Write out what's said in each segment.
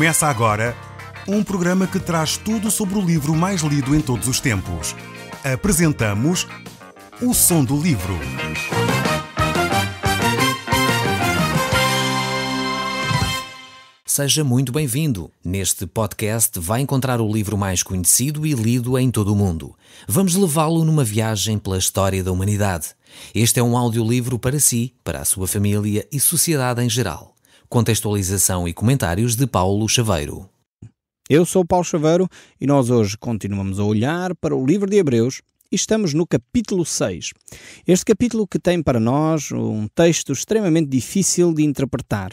Começa agora um programa que traz tudo sobre o livro mais lido em todos os tempos. Apresentamos O Som do Livro. Seja muito bem-vindo. Neste podcast vai encontrar o livro mais conhecido e lido em todo o mundo. Vamos levá-lo numa viagem pela história da humanidade. Este é um audiolivro para si, para a sua família e sociedade em geral. Contextualização e comentários de Paulo Chaveiro. Eu sou Paulo Chaveiro e nós hoje continuamos a olhar para o livro de Hebreus e estamos no capítulo 6. Este capítulo que tem para nós um texto extremamente difícil de interpretar.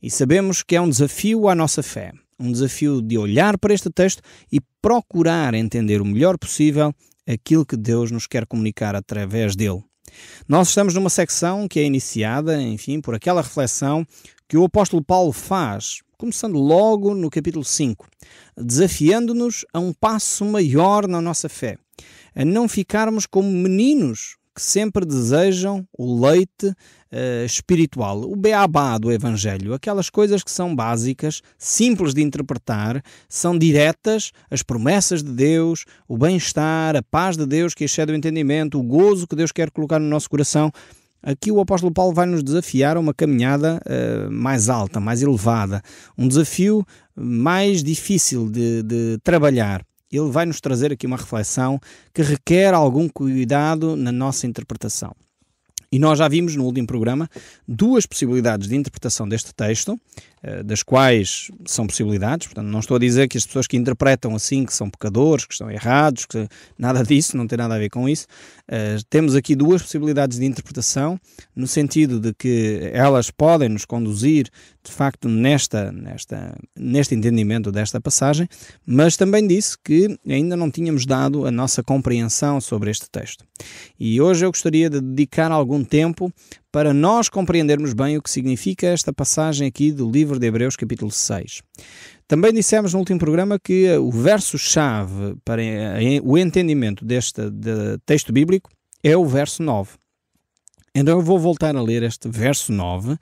E sabemos que é um desafio à nossa fé. Um desafio de olhar para este texto e procurar entender o melhor possível aquilo que Deus nos quer comunicar através dele. Nós estamos numa secção que é iniciada, por aquela reflexão que o apóstolo Paulo faz, começando logo no capítulo 5, desafiando-nos a um passo maior na nossa fé, a não ficarmos como meninos que sempre desejam o leite espiritual, o beabá do Evangelho, aquelas coisas que são básicas, simples de interpretar, são diretas, as promessas de Deus, o bem-estar, a paz de Deus que excede o entendimento, o gozo que Deus quer colocar no nosso coração. Aqui o apóstolo Paulo vai nos desafiar a uma caminhada mais alta, mais elevada, um desafio mais difícil de trabalhar. Ele vai nos trazer aqui uma reflexão que requer algum cuidado na nossa interpretação. E nós já vimos no último programa duas possibilidades de interpretação deste texto, das quais são possibilidades, portanto não estou a dizer que as pessoas que interpretam assim, que são pecadores, que estão errados, que nada disso, não tem nada a ver com isso. Temos aqui duas possibilidades de interpretação, no sentido de que elas podem nos conduzir, de facto, neste entendimento desta passagem, mas também disse que ainda não tínhamos dado a nossa compreensão sobre este texto. E hoje eu gostaria de dedicar algum tempo para nós compreendermos bem o que significa esta passagem aqui do livro de Hebreus, capítulo 6. Também dissemos no último programa que o verso-chave para o entendimento deste texto bíblico é o verso 9. Então eu vou voltar a ler este verso 9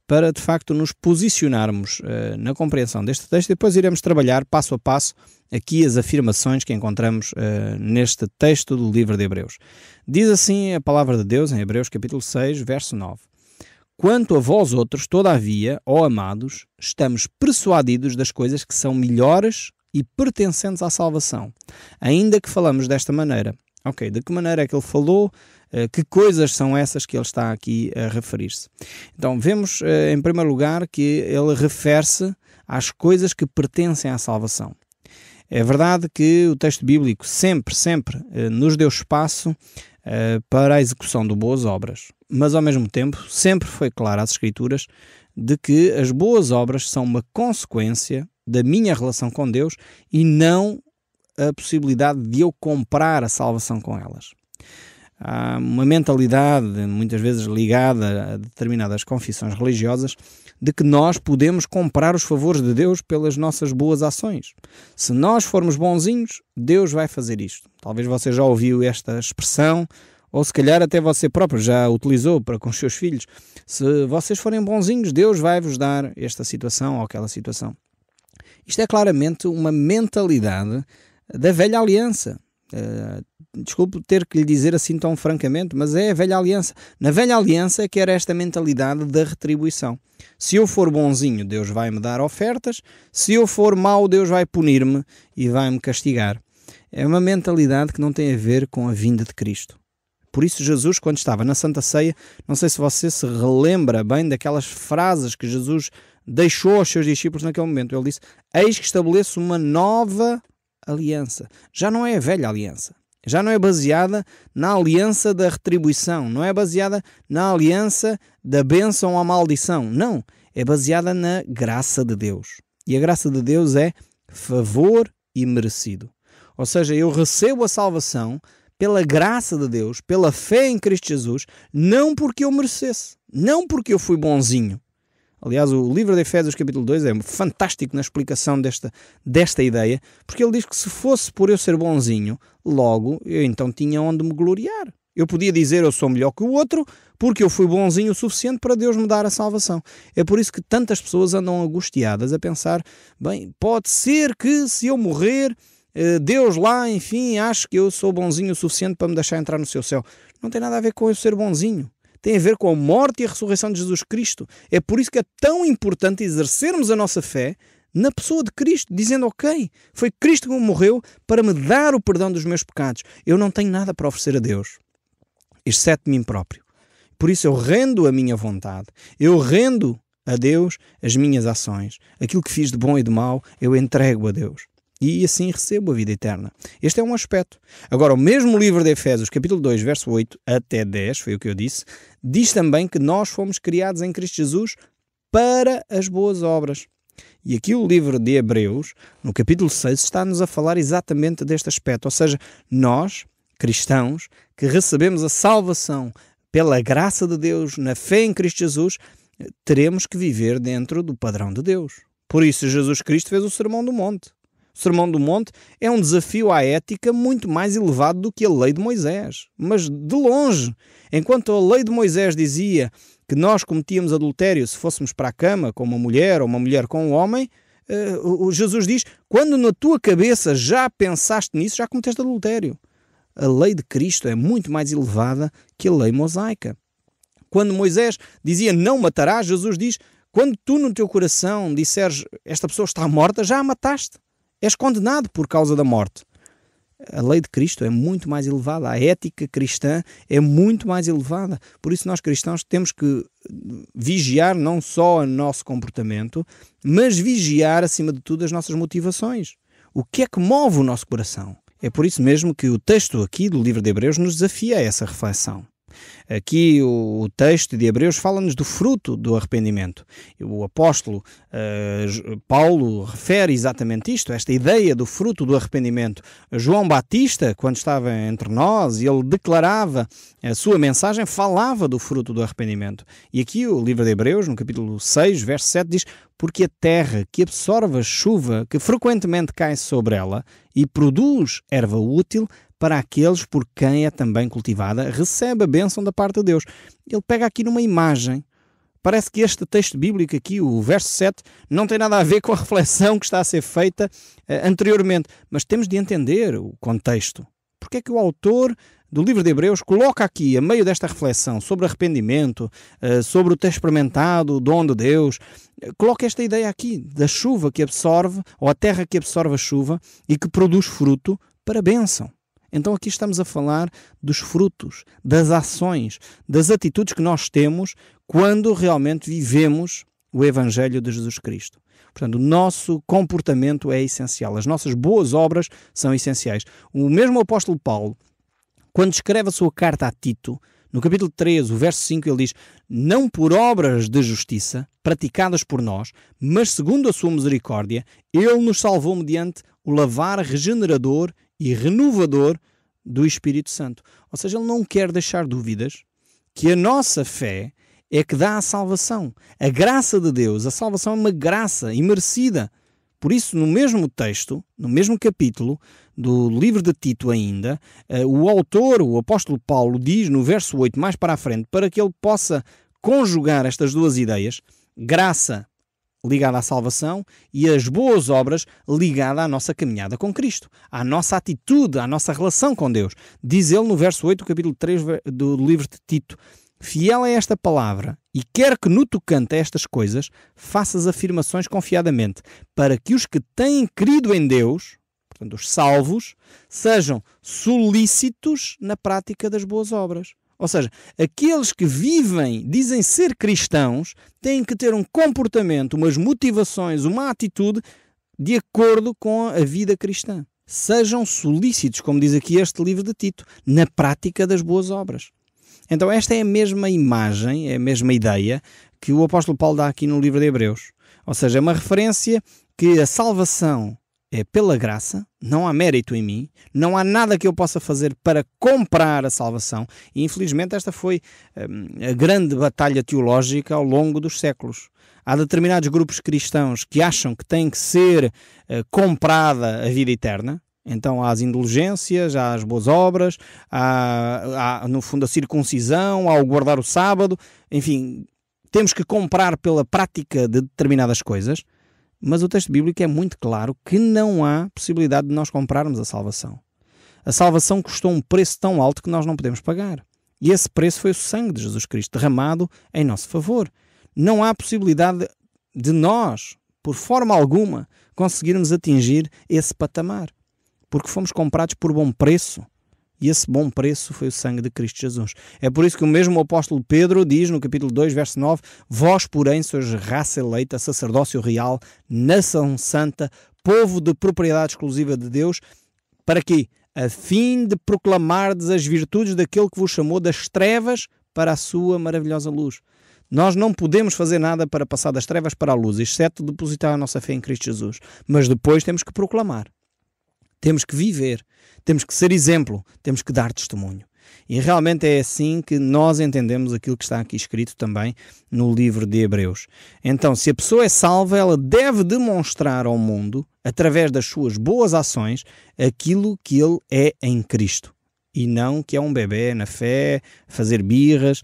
para, de facto, nos posicionarmos na compreensão deste texto e depois iremos trabalhar passo a passo aqui as afirmações que encontramos neste texto do livro de Hebreus. Diz assim a palavra de Deus em Hebreus capítulo 6, verso 9. Quanto a vós outros, todavia, ó amados, estamos persuadidos das coisas que são melhores e pertencentes à salvação, ainda que falamos desta maneira. Ok, de que maneira é que ele falou? Que coisas são essas que ele está aqui a referir-se? Então, vemos em primeiro lugar que ele refere-se às coisas que pertencem à salvação. É verdade que o texto bíblico sempre nos deu espaço para a execução de boas obras, mas ao mesmo tempo sempre foi claro às Escrituras de que as boas obras são uma consequência da minha relação com Deus e não a possibilidade de eu comprar a salvação com elas. Há uma mentalidade, muitas vezes ligada a determinadas confissões religiosas, de que nós podemos comprar os favores de Deus pelas nossas boas ações. Se nós formos bonzinhos, Deus vai fazer isto. Talvez você já ouviu esta expressão, ou se calhar até você próprio já a utilizou para com os seus filhos. Se vocês forem bonzinhos, Deus vai vos dar esta situação ou aquela situação. Isto é claramente uma mentalidade da velha aliança. Desculpe ter que lhe dizer assim tão francamente, mas é a velha aliança. Na velha aliança é que era esta mentalidade da retribuição. Se eu for bonzinho, Deus vai me dar ofertas. Se eu for mau, Deus vai punir-me e vai me castigar. É uma mentalidade que não tem a ver com a vinda de Cristo. Por isso Jesus, quando estava na Santa Ceia, não sei se você se relembra bem daquelas frases que Jesus deixou aos seus discípulos naquele momento. Ele disse, eis que estabeleço uma nova aliança. Já não é a velha aliança. Já não é baseada na aliança da retribuição. Não é baseada na aliança da bênção ou maldição. Não. É baseada na graça de Deus. E a graça de Deus é favor e merecido. Ou seja, eu recebo a salvação pela graça de Deus, pela fé em Cristo Jesus, não porque eu merecesse. Não porque eu fui bonzinho. Aliás, o livro de Efésios capítulo 2 é fantástico na explicação desta ideia, porque ele diz que se fosse por eu ser bonzinho, logo eu então tinha onde me gloriar. Eu podia dizer eu sou melhor que o outro porque eu fui bonzinho o suficiente para Deus me dar a salvação. É por isso que tantas pessoas andam angustiadas a pensar, bem, pode ser que se eu morrer, Deus lá, enfim, acha que eu sou bonzinho o suficiente para me deixar entrar no seu céu. Não tem nada a ver com eu ser bonzinho. Tem a ver com a morte e a ressurreição de Jesus Cristo. É por isso que é tão importante exercermos a nossa fé na pessoa de Cristo, dizendo, ok, foi Cristo que morreu para me dar o perdão dos meus pecados. Eu não tenho nada para oferecer a Deus, exceto mim próprio. Por isso eu rendo a minha vontade, eu rendo a Deus as minhas ações. Aquilo que fiz de bom e de mau, eu entrego a Deus. E assim recebo a vida eterna. Este é um aspecto. Agora, o mesmo livro de Efésios, capítulo 2, verso 8 até 10, foi o que eu disse, diz também que nós fomos criados em Cristo Jesus para as boas obras. E aqui o livro de Hebreus, no capítulo 6, está-nos a falar exatamente deste aspecto. Ou seja, nós, cristãos, que recebemos a salvação pela graça de Deus, na fé em Cristo Jesus, teremos que viver dentro do padrão de Deus. Por isso, Jesus Cristo fez o Sermão do Monte. O Sermão do Monte é um desafio à ética muito mais elevado do que a lei de Moisés. Mas de longe, enquanto a lei de Moisés dizia que nós cometíamos adultério se fôssemos para a cama com uma mulher ou uma mulher com um homem, Jesus diz, quando na tua cabeça já pensaste nisso, já cometeste adultério. A lei de Cristo é muito mais elevada que a lei mosaica. Quando Moisés dizia não matarás, Jesus diz, quando tu no teu coração disseres esta pessoa está morta, já a mataste. És condenado por causa da morte. A lei de Cristo é muito mais elevada. A ética cristã é muito mais elevada. Por isso nós cristãos temos que vigiar não só o nosso comportamento, mas vigiar acima de tudo as nossas motivações. O que é que move o nosso coração? É por isso mesmo que o texto aqui do livro de Hebreus nos desafia a essa reflexão. Aqui o texto de Hebreus fala-nos do fruto do arrependimento. O apóstolo Paulo refere exatamente isto, esta ideia do fruto do arrependimento. João Batista, quando estava entre nós, ele declarava a sua mensagem, falava do fruto do arrependimento. E aqui o livro de Hebreus, no capítulo 6, verso 7, diz: porque a terra que absorve a chuva que frequentemente cai sobre ela e produz erva útil para aqueles por quem é também cultivada, recebe a bênção da parte de Deus. Ele pega aqui numa imagem. Parece que este texto bíblico aqui, o verso 7, não tem nada a ver com a reflexão que está a ser feita anteriormente. Mas temos de entender o contexto. Porque é que o autor do livro de Hebreus coloca aqui, a meio desta reflexão sobre arrependimento, sobre o ter experimentado o dom de Deus, coloca esta ideia aqui da chuva que absorve, ou a terra que absorve a chuva e que produz fruto para a bênção. Então aqui estamos a falar dos frutos, das ações, das atitudes que nós temos quando realmente vivemos o Evangelho de Jesus Cristo. Portanto, o nosso comportamento é essencial, as nossas boas obras são essenciais. O mesmo apóstolo Paulo, quando escreve a sua carta a Tito, no capítulo 3, o verso 5, ele diz: não por obras de justiça praticadas por nós, mas segundo a sua misericórdia, ele nos salvou mediante o lavar regenerador e renovador do Espírito Santo. Ou seja, ele não quer deixar dúvidas que a nossa fé é que dá a salvação. A graça de Deus, a salvação é uma graça imerecida. Por isso, no mesmo texto, no mesmo capítulo do livro de Tito ainda, o autor, o apóstolo Paulo, diz no verso 8, mais para a frente, para que ele possa conjugar estas duas ideias, graça ligada à salvação e as boas obras ligadas à nossa caminhada com Cristo, à nossa atitude, à nossa relação com Deus. Diz ele no verso 8 do capítulo 3 do livro de Tito: fiel é esta palavra e quer que no tocante a estas coisas faças afirmações confiadamente, para que os que têm crido em Deus, portanto os salvos, sejam solícitos na prática das boas obras. Ou seja, aqueles que vivem, dizem ser cristãos, têm que ter um comportamento, umas motivações, uma atitude de acordo com a vida cristã. Sejam solícitos, como diz aqui este livro de Tito, na prática das boas obras. Então esta é a mesma imagem, é a mesma ideia que o apóstolo Paulo dá aqui no livro de Hebreus. Ou seja, é uma referência que a salvação é pela graça, não há mérito em mim, não há nada que eu possa fazer para comprar a salvação. E infelizmente esta foi a grande batalha teológica ao longo dos séculos. Há determinados grupos cristãos que acham que tem que ser comprada a vida eterna. Então há as indulgências, há as boas obras, há no fundo a circuncisão, há o guardar o sábado, enfim, temos que comprar pela prática de determinadas coisas, mas o texto bíblico é muito claro que não há possibilidade de nós comprarmos a salvação. A salvação custou um preço tão alto que nós não podemos pagar. E esse preço foi o sangue de Jesus Cristo derramado em nosso favor. Não há possibilidade de nós, por forma alguma, conseguirmos atingir esse patamar. Porque fomos comprados por bom preço. E esse bom preço foi o sangue de Cristo Jesus. É por isso que o mesmo apóstolo Pedro diz no capítulo 2, verso 9: Vós, porém, sois raça eleita, sacerdócio real, nação santa, povo de propriedade exclusiva de Deus, para quê? A fim de proclamardes as virtudes daquele que vos chamou das trevas para a sua maravilhosa luz. Nós não podemos fazer nada para passar das trevas para a luz, exceto depositar a nossa fé em Cristo Jesus. Mas depois temos que proclamar. Temos que viver, temos que ser exemplo, temos que dar testemunho. E realmente é assim que nós entendemos aquilo que está aqui escrito também no livro de Hebreus. Então, se a pessoa é salva, ela deve demonstrar ao mundo, através das suas boas ações, aquilo que ele é em Cristo. E não que é um bebê na fé, fazer birras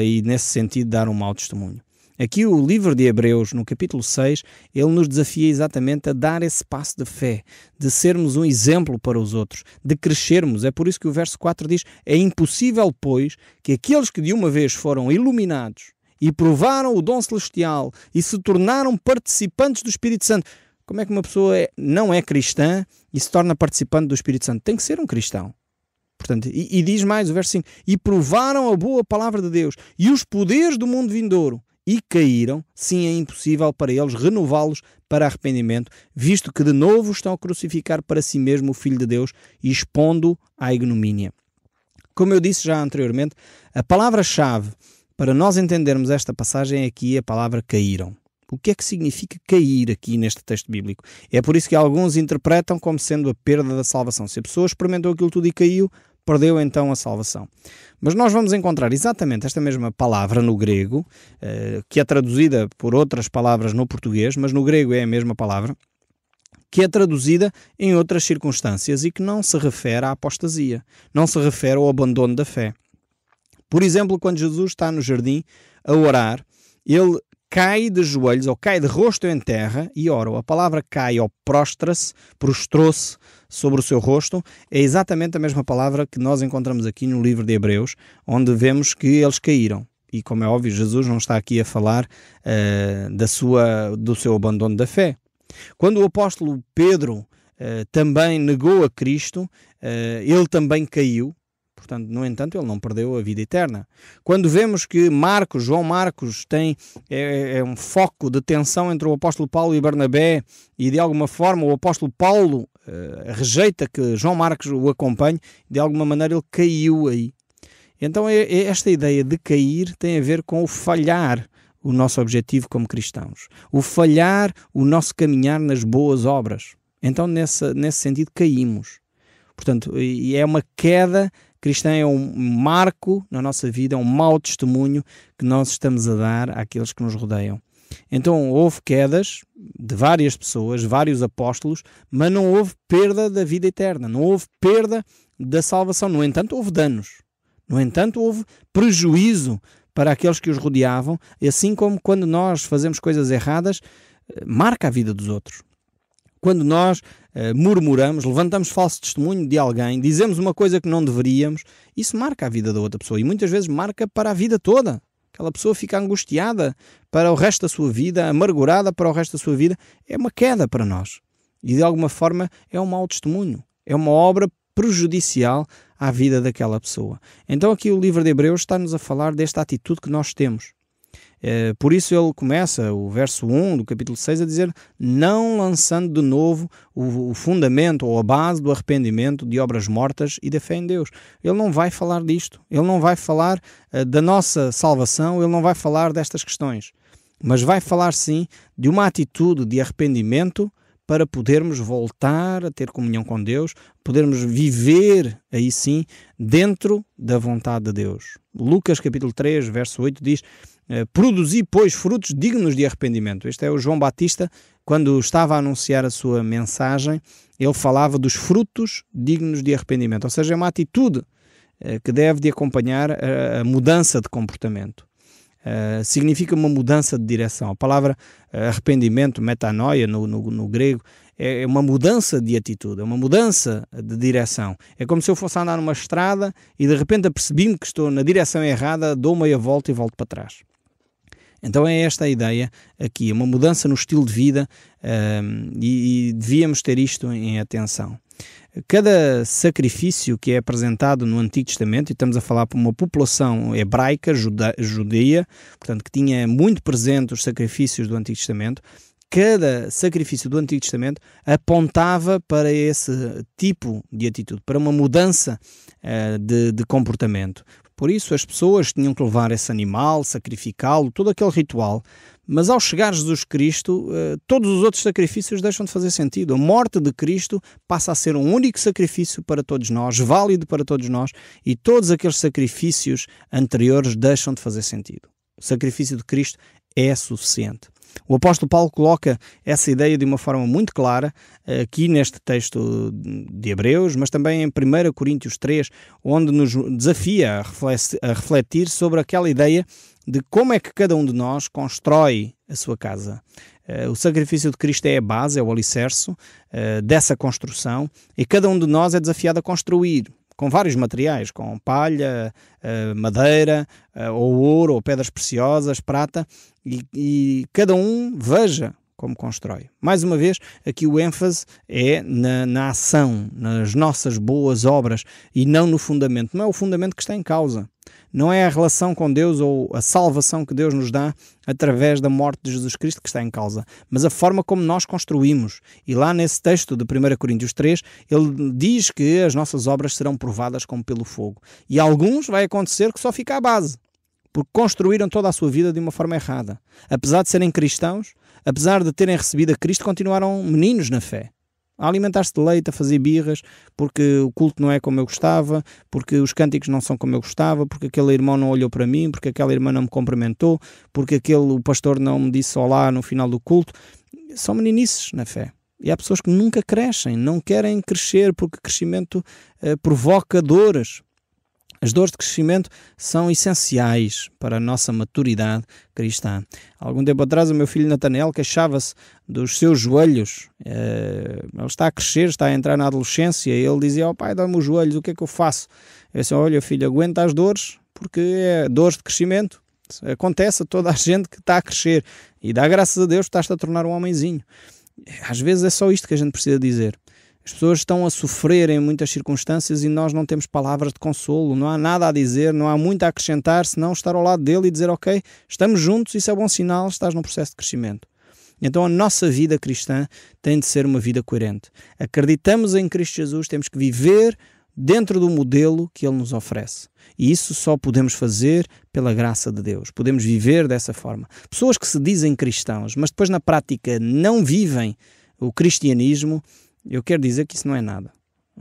e nesse sentido dar um mau testemunho. Aqui o livro de Hebreus, no capítulo 6, ele nos desafia exatamente a dar esse passo de fé, de sermos um exemplo para os outros, de crescermos. É por isso que o verso 4 diz: é impossível, pois, que aqueles que de uma vez foram iluminados e provaram o dom celestial e se tornaram participantes do Espírito Santo. Como é que uma pessoa não é cristã e se torna participante do Espírito Santo? Tem que ser um cristão. Portanto, e diz mais o verso 5: e provaram a boa palavra de Deus e os poderes do mundo vindouro, e caíram, sim, é impossível para eles renová-los para arrependimento, visto que de novo estão a crucificar para si mesmo o Filho de Deus, expondo-o à ignomínia. Como eu disse já anteriormente, a palavra-chave para nós entendermos esta passagem é aqui a palavra caíram. O que é que significa cair aqui neste texto bíblico? É por isso que alguns interpretam como sendo a perda da salvação. Se a pessoa experimentou aquilo tudo e caiu, perdeu então a salvação. Mas nós vamos encontrar exatamente esta mesma palavra no grego, que é traduzida por outras palavras no português, mas no grego é a mesma palavra, que é traduzida em outras circunstâncias e que não se refere à apostasia, não se refere ao abandono da fé. Por exemplo, quando Jesus está no jardim a orar, ele cai de joelhos ou cai de rosto em terra e ora. A palavra cai ou prostra-se, prostrou-se sobre o seu rosto, é exatamente a mesma palavra que nós encontramos aqui no livro de Hebreus, onde vemos que eles caíram. E como é óbvio, Jesus não está aqui a falar do seu abandono da fé. Quando o apóstolo Pedro também negou a Cristo, ele também caiu. Portanto, no entanto, ele não perdeu a vida eterna. Quando vemos que João Marcos é um foco de tensão entre o apóstolo Paulo e Barnabé e de alguma forma o apóstolo Paulo rejeita que João Marcos o acompanhe, de alguma maneira ele caiu aí. Então esta ideia de cair tem a ver com o falhar o nosso objetivo como cristãos. O falhar o nosso caminhar nas boas obras. Então nesse sentido caímos. Portanto, e é uma queda cristã, é um marco na nossa vida, é um mau testemunho que nós estamos a dar àqueles que nos rodeiam. Então houve quedas de várias pessoas, vários apóstolos, mas não houve perda da vida eterna, não houve perda da salvação. No entanto, houve danos. No entanto, houve prejuízo para aqueles que os rodeavam, assim como quando nós fazemos coisas erradas, marca a vida dos outros. Quando nós murmuramos, levantamos falso testemunho de alguém, dizemos uma coisa que não deveríamos, isso marca a vida da outra pessoa e muitas vezes marca para a vida toda. Aquela pessoa fica angustiada para o resto da sua vida, amargurada para o resto da sua vida. É uma queda para nós. E de alguma forma é um mau testemunho. É uma obra prejudicial à vida daquela pessoa. Então aqui o livro de Hebreus está-nos a falar desta atitude que nós temos. Por isso ele começa o verso 1 do capítulo 6 a dizer: não lançando de novo o fundamento ou a base do arrependimento, de obras mortas e da fé em Deus. Ele não vai falar disto, ele não vai falar da nossa salvação, ele não vai falar destas questões, mas vai falar sim de uma atitude de arrependimento para podermos voltar a ter comunhão com Deus, podermos viver aí sim dentro da vontade de Deus. Lucas capítulo 3 verso 8 diz: produzi, pois, frutos dignos de arrependimento. Este é o João Batista quando estava a anunciar a sua mensagem, ele falava dos frutos dignos de arrependimento. Ou seja, é uma atitude que deve de acompanhar a mudança de comportamento. Significa uma mudança de direção. A palavra arrependimento, metanoia no grego, é uma mudança de atitude, é uma mudança de direção. É como se eu fosse andar numa estrada e de repente apercebi-me que estou na direção errada, dou meia volta e volto para trás. Então é esta a ideia aqui, uma mudança no estilo de vida e devíamos ter isto em atenção. Cada sacrifício que é apresentado no Antigo Testamento, e estamos a falar para uma população hebraica, judeia, portanto que tinha muito presente os sacrifícios do Antigo Testamento, cada sacrifício do Antigo Testamento apontava para esse tipo de atitude, para uma mudança de comportamento. Por isso as pessoas tinham que levar esse animal, sacrificá-lo, todo aquele ritual. Mas ao chegar Jesus Cristo, todos os outros sacrifícios deixam de fazer sentido. A morte de Cristo passa a ser um único sacrifício para todos nós, válido para todos nós, e todos aqueles sacrifícios anteriores deixam de fazer sentido. O sacrifício de Cristo é suficiente. O apóstolo Paulo coloca essa ideia de uma forma muito clara aqui neste texto de Hebreus, mas também em 1 Coríntios 3, onde nos desafia a refletir sobre aquela ideia de como é que cada um de nós constrói a sua casa. O sacrifício de Cristo é a base, é o alicerce dessa construção, e cada um de nós é desafiado a construir com vários materiais, com palha, madeira, ou ouro, ou pedras preciosas, prata, e cada um veja como constrói. Mais uma vez, aqui o ênfase é na ação, nas nossas boas obras, e não no fundamento. Não é o fundamento que está em causa. Não é a relação com Deus ou a salvação que Deus nos dá através da morte de Jesus Cristo que está em causa, mas a forma como nós construímos. E lá nesse texto de 1 Coríntios 3, ele diz que as nossas obras serão provadas como pelo fogo. E a alguns vai acontecer que só fica a base, porque construíram toda a sua vida de uma forma errada. Apesar de serem cristãos, apesar de terem recebido a Cristo, continuaram meninos na fé. A alimentar-se de leite, a fazer birras, porque o culto não é como eu gostava, porque os cânticos não são como eu gostava, porque aquele irmão não olhou para mim, porque aquela irmã não me cumprimentou, porque o pastor não me disse olá no final do culto. São meninices na fé. E há pessoas que nunca crescem, não querem crescer, porque crescimento provoca dores. As dores de crescimento são essenciais para a nossa maturidade cristã. Há algum tempo atrás, o meu filho Natanael queixava-se dos seus joelhos. Ele está a crescer, está a entrar na adolescência, e ele dizia: "Oh pai, dá-me os joelhos, o que é que eu faço?" Eu disse: "Olha filho, aguenta as dores, porque é dores de crescimento. Acontece a toda a gente que está a crescer. E dá graças a Deus que estás-te a tornar um homenzinho." Às vezes é só isto que a gente precisa dizer. As pessoas estão a sofrer em muitas circunstâncias e nós não temos palavras de consolo, não há nada a dizer, não há muito a acrescentar, senão estar ao lado dele e dizer: "Ok, estamos juntos, isso é bom sinal, estás num processo de crescimento." Então a nossa vida cristã tem de ser uma vida coerente. Acreditamos em Cristo Jesus, temos que viver dentro do modelo que Ele nos oferece. E isso só podemos fazer pela graça de Deus. Podemos viver dessa forma. Pessoas que se dizem cristãos, mas depois na prática não vivem o cristianismo, eu quero dizer que isso não é nada.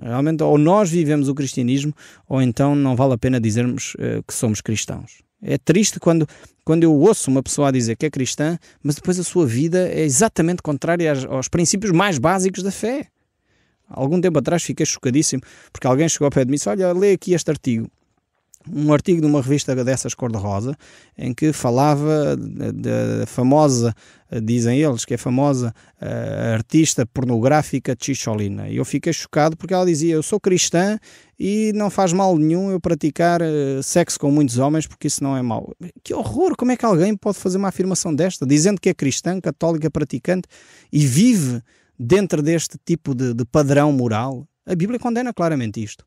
Realmente, ou nós vivemos o cristianismo, ou então não vale a pena dizermos que somos cristãos. É triste quando eu ouço uma pessoa a dizer que é cristã, mas depois a sua vida é exatamente contrária aos princípios mais básicos da fé. Há algum tempo atrás fiquei chocadíssimo, porque alguém chegou ao pé de mim e disse: "Olha, lê aqui este artigo." Um artigo de uma revista dessas cor-de-rosa, em que falava da famosa, dizem eles, que é famosa artista pornográfica Chicholina. E eu fiquei chocado porque ela dizia: "Eu sou cristã e não faz mal nenhum eu praticar sexo com muitos homens, porque isso não é mau." Que horror! Como é que alguém pode fazer uma afirmação desta, dizendo que é cristã, católica, praticante, e vive dentro deste tipo de padrão moral? A Bíblia condena claramente isto.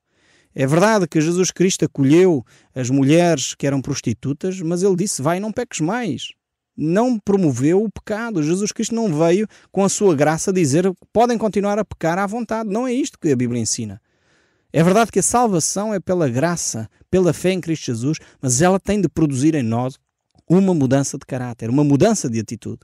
É verdade que Jesus Cristo acolheu as mulheres que eram prostitutas, mas ele disse: "Vai, não peques mais." Não promoveu o pecado. Jesus Cristo não veio com a sua graça dizer que podem continuar a pecar à vontade. Não é isto que a Bíblia ensina. É verdade que a salvação é pela graça, pela fé em Cristo Jesus, mas ela tem de produzir em nós uma mudança de caráter, uma mudança de atitude.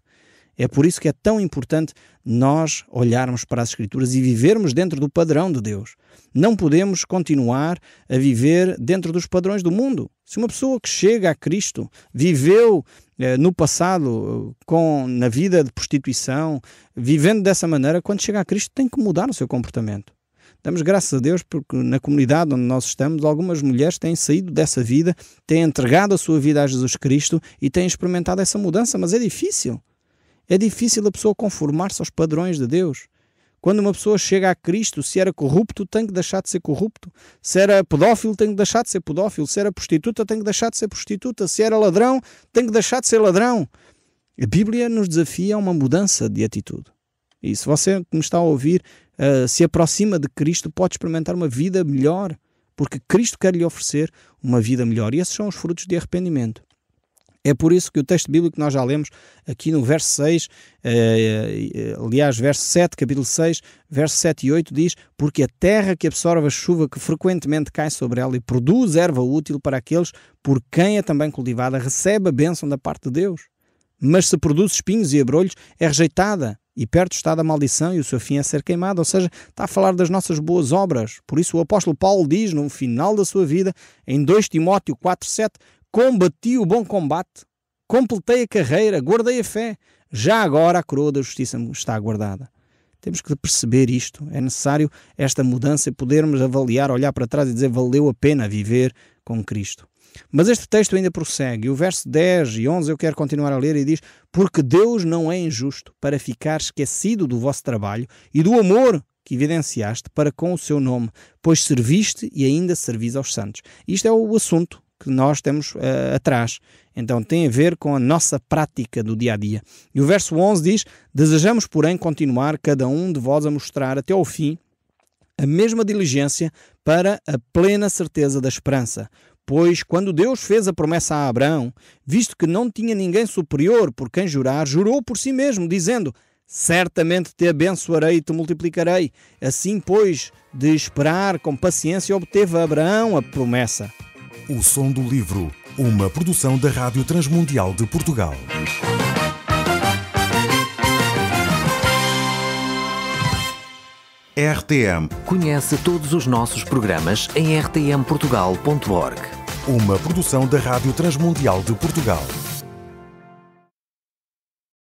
É por isso que é tão importante nós olharmos para as Escrituras e vivermos dentro do padrão de Deus. Não podemos continuar a viver dentro dos padrões do mundo. Se uma pessoa que chega a Cristo viveu no passado, na vida de prostituição, vivendo dessa maneira, quando chega a Cristo tem que mudar o seu comportamento. Damos graças a Deus porque na comunidade onde nós estamos, algumas mulheres têm saído dessa vida, têm entregado a sua vida a Jesus Cristo e têm experimentado essa mudança, mas é difícil. É difícil a pessoa conformar-se aos padrões de Deus. Quando uma pessoa chega a Cristo, se era corrupto, tem que deixar de ser corrupto. Se era pedófilo, tem que deixar de ser pedófilo. Se era prostituta, tem que deixar de ser prostituta. Se era ladrão, tem que deixar de ser ladrão. A Bíblia nos desafia a uma mudança de atitude. E se você que me está a ouvir se aproxima de Cristo, pode experimentar uma vida melhor, porque Cristo quer lhe oferecer uma vida melhor. E esses são os frutos de arrependimento. É por isso que o texto bíblico que nós já lemos aqui no verso 6, aliás, verso 7, capítulo 6, verso 7 e 8 diz: porque a terra que absorve a chuva que frequentemente cai sobre ela e produz erva útil para aqueles por quem é também cultivada, recebe a bênção da parte de Deus. Mas se produz espinhos e abrolhos, é rejeitada, e perto está da maldição e o seu fim é ser queimado. Ou seja, está a falar das nossas boas obras. Por isso o apóstolo Paulo diz no final da sua vida, em 2 Timóteo 4,7: combati o bom combate, completei a carreira, guardei a fé, já agora a coroa da justiça me está guardada. Temos que perceber isto. É necessário esta mudança e podermos avaliar, olhar para trás e dizer: valeu a pena viver com Cristo. Mas este texto ainda prossegue. O verso 10 e 11 eu quero continuar a ler e diz: porque Deus não é injusto para ficar esquecido do vosso trabalho e do amor que evidenciaste para com o seu nome, pois serviste e ainda servis aos santos. Isto é o assunto que nós temos atrás. Então tem a ver com a nossa prática do dia-a-dia. E o verso 11 diz: desejamos, porém, continuar cada um de vós a mostrar até ao fim a mesma diligência para a plena certeza da esperança. Pois, quando Deus fez a promessa a Abraão, visto que não tinha ninguém superior por quem jurar, jurou por si mesmo, dizendo: certamente te abençoarei e te multiplicarei. Assim, pois, de esperar com paciência, obteve Abraão a promessa. O Som do Livro, uma produção da Rádio Transmundial de Portugal. RTM. Conhece todos os nossos programas em rtmportugal.org. Uma produção da Rádio Transmundial de Portugal.